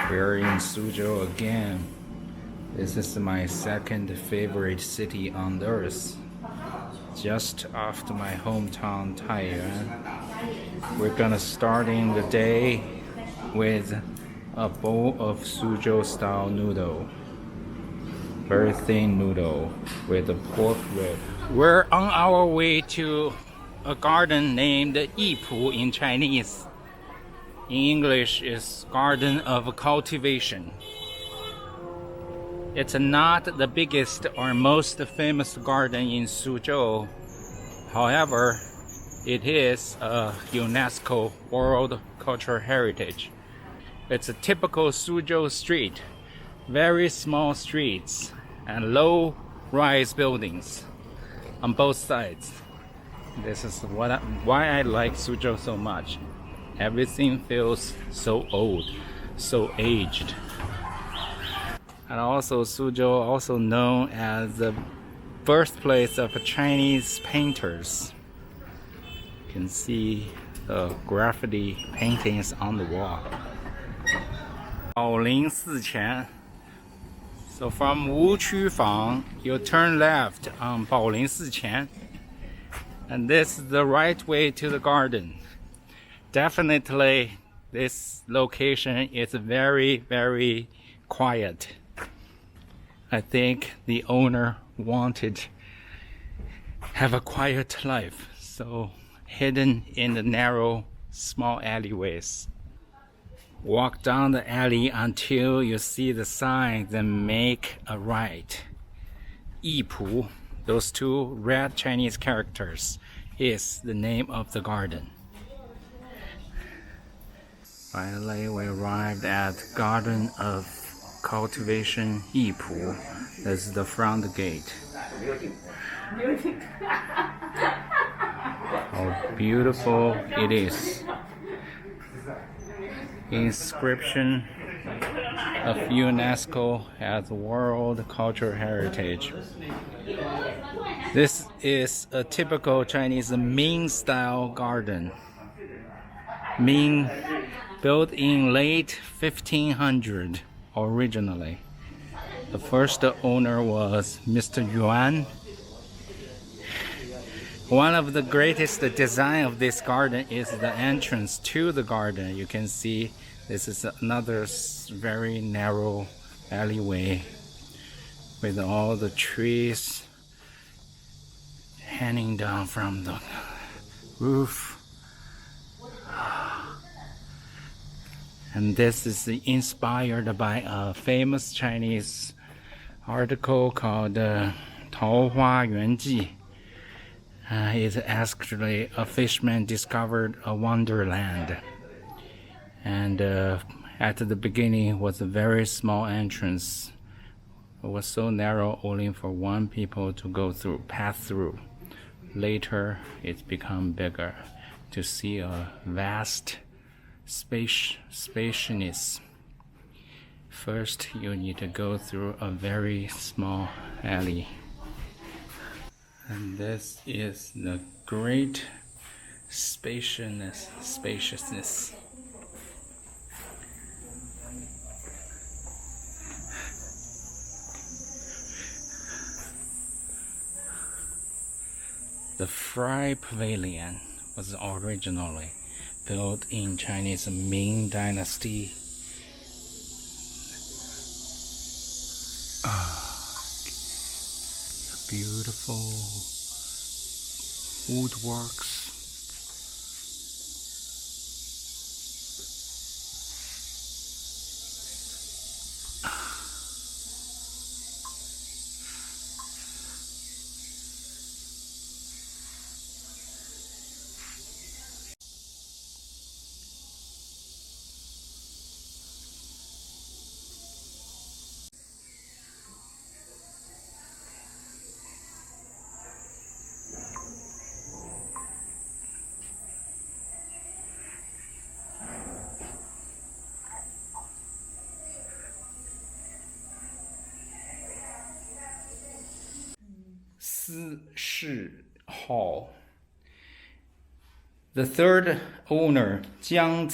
We're in Suzhou again. This is my second favorite city on earth. Just after my hometown Taiyuan. We're gonna starting the day with a bowl of Suzhou style noodle. Very thin noodle with a pork rib. We're on our way to a garden named Yipu in Chinese. In English is Garden of Cultivation. It's not the biggest or most famous garden in Suzhou. However, it is a UNESCO World Cultural Heritage. It's a typical Suzhou street. Very small streets and low-rise buildings on both sides. This is why I like Suzhou so much. Everything feels so old, so aged. And also Suzhou, also known as the birthplace of Chinese painters. You can see the graffiti paintings on the wall. 宝林寺前. So from Wuqu Fang, you turn left on 宝林寺前. And this is the right way to the garden. Definitely, this location is very, very quiet. I think the owner wanted to have a quiet life, so hidden in the narrow, small alleyways. Walk down the alley until you see the sign, then make a right. Yipu, those two red Chinese characters, is the name of the garden. Finally, we arrived at Garden of Cultivation Yipu. This is the front gate. How beautiful it is. Inscription of UNESCO as World Cultural Heritage. This is a typical Chinese Ming style garden. Ming, built in late 1500 originally. The first owner was Mr. Yuan. One of the greatest design of this garden is the entrance to the garden. You can see this is another very narrow alleyway with all the trees hanging down from the roof. And this is inspired by a famous Chinese article called 桃花源记. It's actually a fisherman discovered a wonderland. And at the beginning was a very small entrance. It was so narrow only for one people to pass through. Later it's become bigger to see a vast spaciousness. First, you need to go through a very small alley. And this is the great spaciousness. The Fry Pavilion was originally built in Chinese Ming Dynasty. Beautiful woodworks. Suzhou Hall. The third owner, Jiang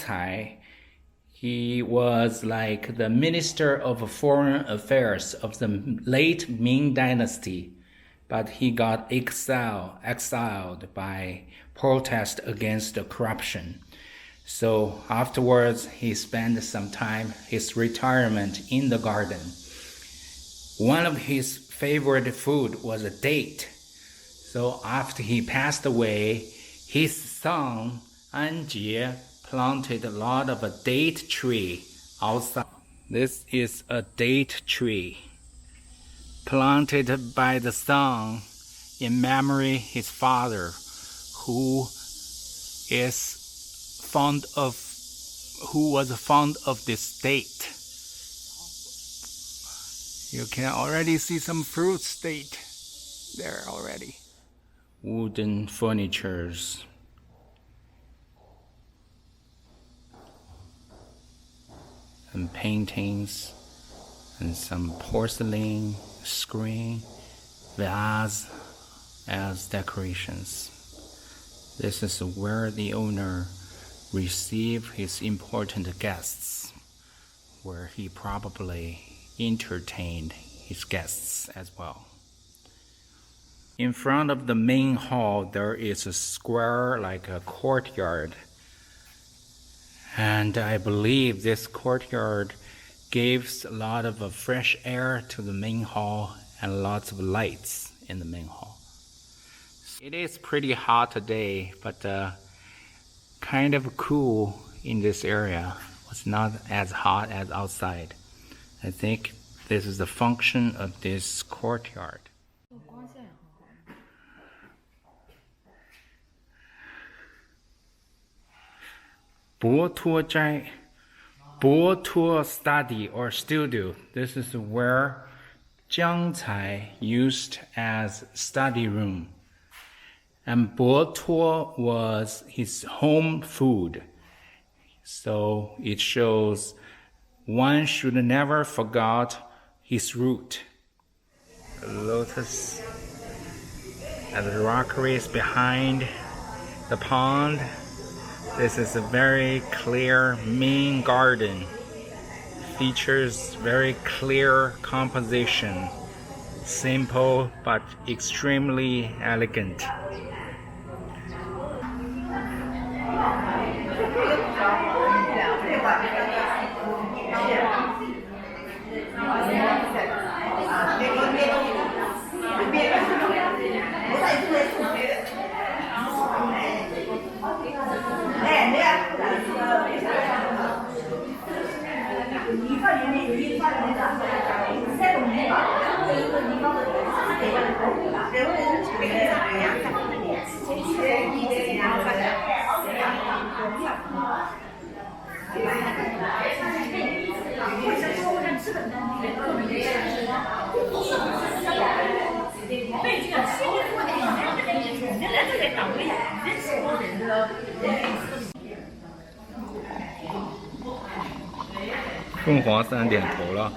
He was like the Minister of Foreign Affairs of the late Ming Dynasty, but he got exiled by protest against the corruption. So afterwards, he spent some time, his retirement in the garden. One of his favorite food was a date. So after he passed away, his son Anjie planted a lot of a date tree outside. This is a date tree planted by the son in memory his father, who was fond of this date. You can already see some fruits date there already. Wooden furnitures. And paintings and some porcelain screen vase as decorations. This is where the owner received his important guests, where he probably entertained his guests as well. In front of the main hall, there is a square like a courtyard. And I believe this courtyard gives a lot of fresh air to the main hall and lots of lights in the main hall. It is pretty hot today, but kind of cool in this area. It's not as hot as outside. I think this is the function of this courtyard. Bo study or studio. This is where Jiang Cai used as study room. And Bo was his home food. So it shows one should never forget his root. The lotus and the rockeries behind the pond. This is a very clear main garden. Features very clear composition. Simple but extremely elegant.凤凰3点头了。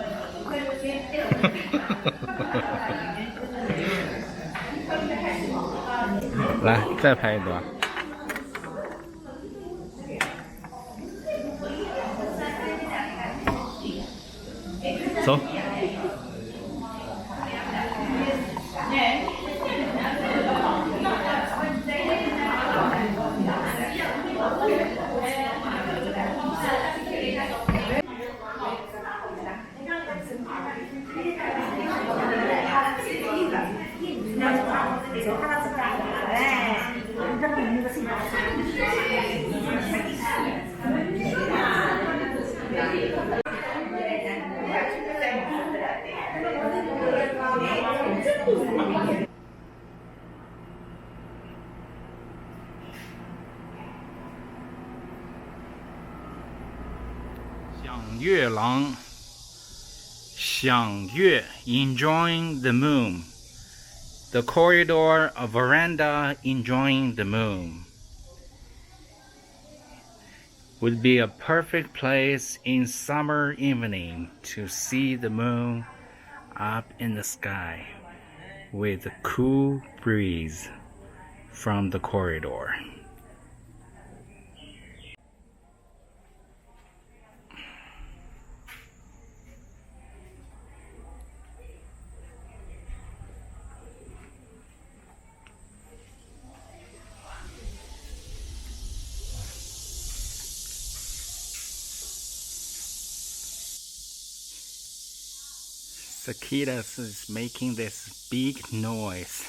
来，再拍一段。走。享月 enjoying the moon. The corridor, a veranda enjoying the moon. Would be a perfect place in summer evening to see the moon up in the sky with a cool breeze from the corridor. Cicadas is making this big noise.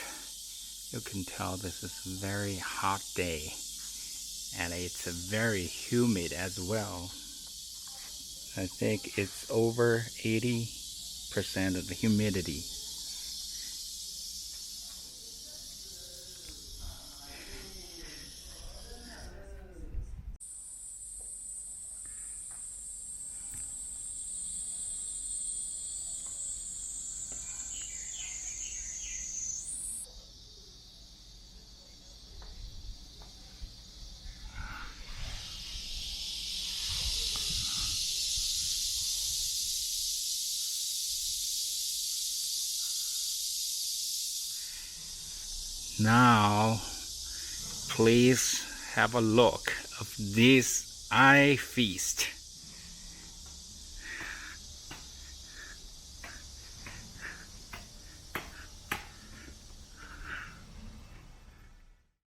You can tell this is a very hot day, and it's very humid as well. I think it's over 80% of the humidity. Now, please have a look of this eye feast.